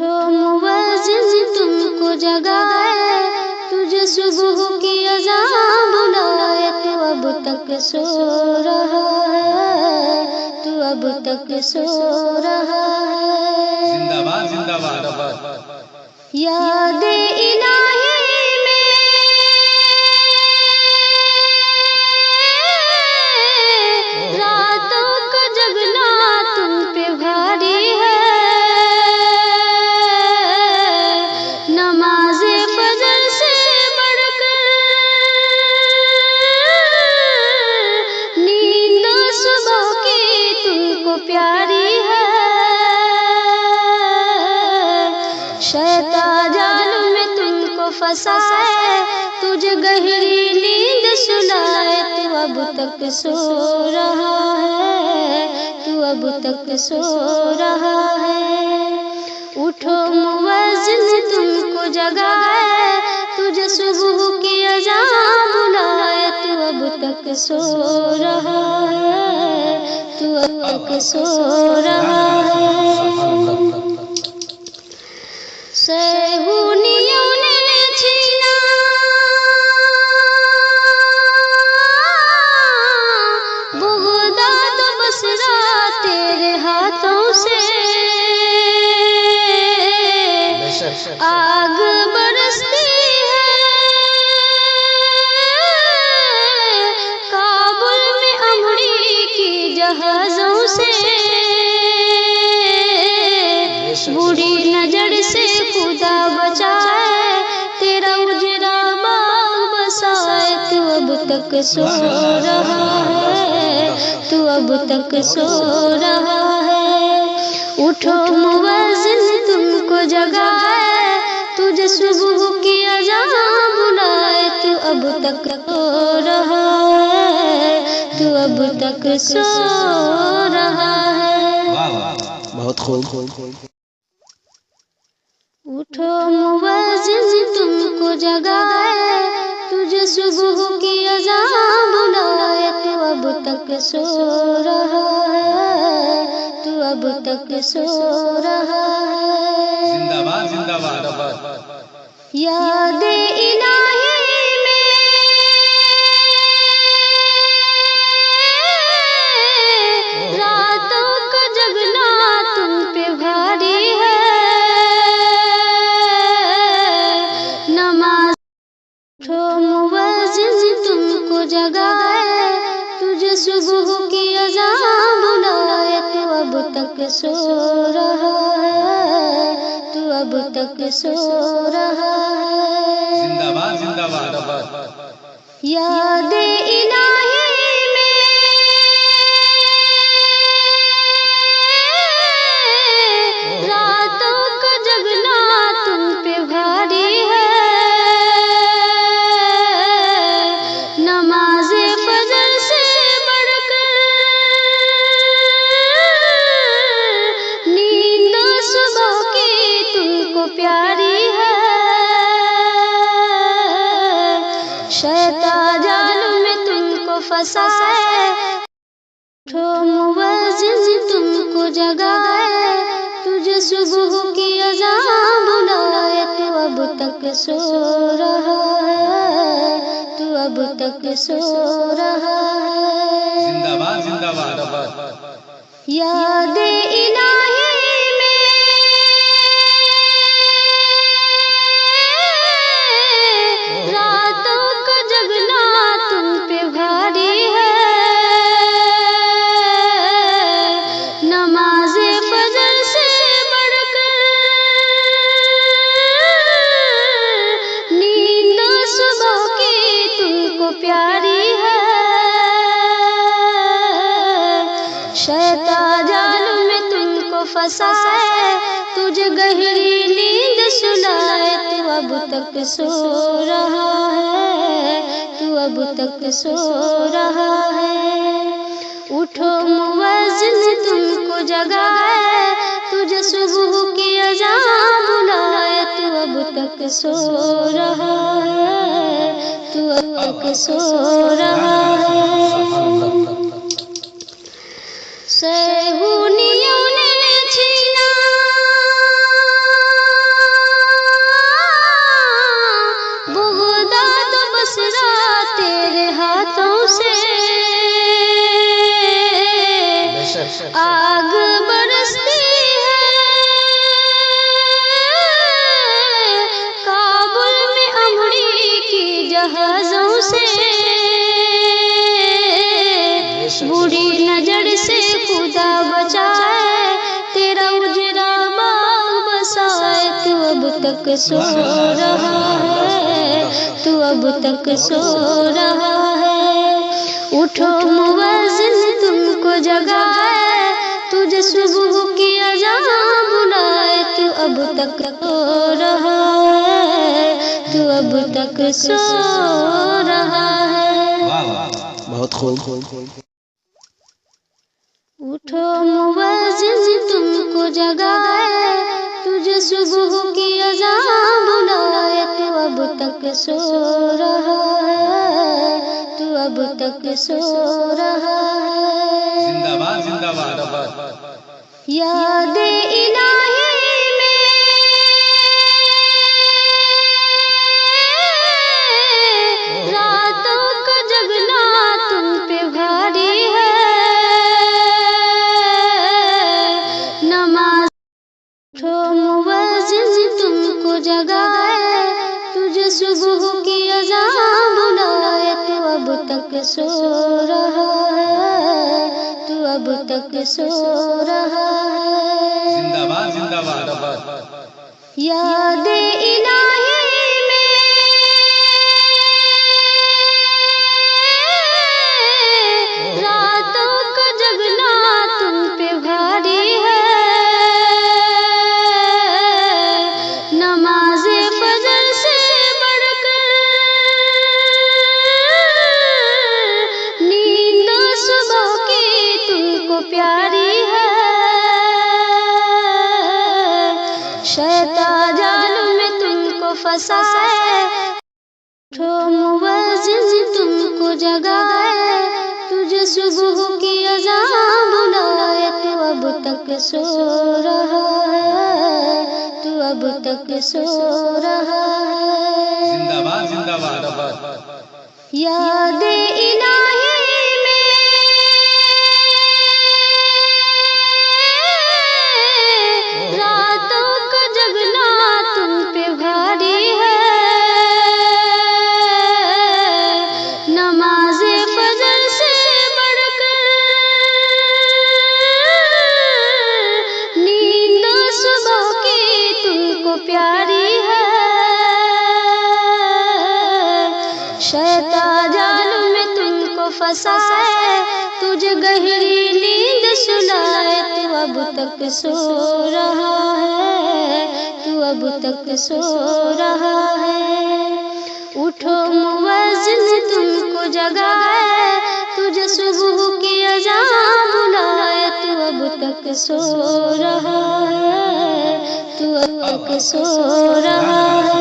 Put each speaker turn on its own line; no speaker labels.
उठो मुअज्जिन तुमको जगाए, तुझे सुबह की अज़ान बुलाए। तू अब तक सो रहा है, तू अब तक सो रहा है।
जिंदाबाद जिंदाबाद।
याद इलाही में रातों का जगना तुम पे भारी है। नमाज़े फजर से बढ़कर नींद सुबह की तुमको प्यारी है। शैतान जाल में तुमको फंसाए, तुझे गहरी नींद सुलाए। तू अब तक सो रहा है, तू अब तक सो रहा है। उठो मुअज्जिन तुमको जगाए, तुझे सुबह की अज़ान बुलाए। तू अब तक सो रहा है, तू अब तक सो रहा है। सहूनियों ने छीना बगदाद बसरा तेरे हाथों से। आग बरसती है काबुल में अमरीकी जहाजों से। बुरी नजर से खुदा बचाए, तेरा उजरा बाग बसाए। तू अब तक सो रहा है, तू अब तक सो रहा है। उठो मुअज्जिन तुमको जगाए, तुझे सुबह की अज़ान बुलाए। तू अब तक सो रहा है, तू अब तक सो रहा है।
बहुत खूब।
उठो मुअज्जिन तुमको जगाए, तुझे सुबह की अज़ान बुलाए। तू अब तक सो रहा है, तू अब तक सो रहा है।
जिंदाबाद जिंदाबाद।
याद इलाही में रातों का जगना तुम पे भारी है। नमाज उठो मुअज्जिन तुमको जगाए, तुझे सुबह की अज़ान बुलाए। तू अब तक सो रहा है, तू अब तक सो रहा है।
जिंदाबाद जिंदाबाद।
याद इलाही में रातों का जगना तुम पे भारी है। नमाज़े फजर से बढ़कर नींद सुबह की तुमको प्यारी है। शैतान जाल में तुमको फंसाए, उठो मुअज्जिन तुमको जगाए। तुझे सुबह की अज़ान बुलाए। तू अब तक सो रहा है, तू अब तक सो रहा है।
जिंदाबाद जिंदाबाद।
याद इलाही में रातों का जगना तुम पे भारी है। नमाज़े फजर से बढ़कर नींद सुबह की तुमको प्यारी है। शैतान जाल में तुमको फंसाए, तुझे गहरी नींद सुलाए। तू अब तक सो रहा है, तू अब तक सो रहा है। उठो मुअज्जिन तुमको जगाए, तुझे सुबह की अज़ान बुलाए। तू अब तक सो रहा है, तू अब तक सो रहा है। सहूनियों ने छीना तक सो रहा है, तू अब तक सो रहा है। उठो मुअज्जिन तुमको जगाए, तुझे सुबह की अज़ान बुलाए, तू अब तक सो रहा है, तू अब तक सो रहा है।
बहुत खूब।
उठो मुअज्जिन तुमको जगाए, तुझे सुबह की अज़ान बुलाए, तू अब तक सो रहा है, तू अब तक सो रहा है।
जिंदाबाद जिंदाबाद।
याद इलाही में रातों का जगना तुम पे भारी है। नमाज उठो मुअज्जिन तुमको जगाए, तुझे सुबह की अज़ान बुलाए, तू अब तक सो रहा है, तू अब तक सो रहा है।
जिंदाबाद जिंदाबाद।
याद इलाही में रातों का जगना तुम पे भारी है। नमाज़े फजर से बढ़कर नींद सुबह की तुमको प्यारी है। शैतान जाल में तुमको फंसाए, उठो मुअज्जिन तुमको जगाए, तुझे सुबह की अज़ान बुलाए, तू अब तक सो रहा है, तू अब तक सो रहा है।
जिंदाबाद जिंदाबाद।
याद इलाही में रातों का जगना तुम पे भारी है। नमाज़े फजर से बढ़कर नींद सुबह की तुमको प्यारी है। शैतान जाल में तुमको फंसाए, तुझे गहरी नींद सुलाए, तू अब तक सो रहा है, तू अब तक सो रहा है। उठो मुअज्जिन तुमको जगाए, तुझे सुबह की अज़ान बुलाए, तू अब तक सो रहा है, तू अब तक सो रहा है।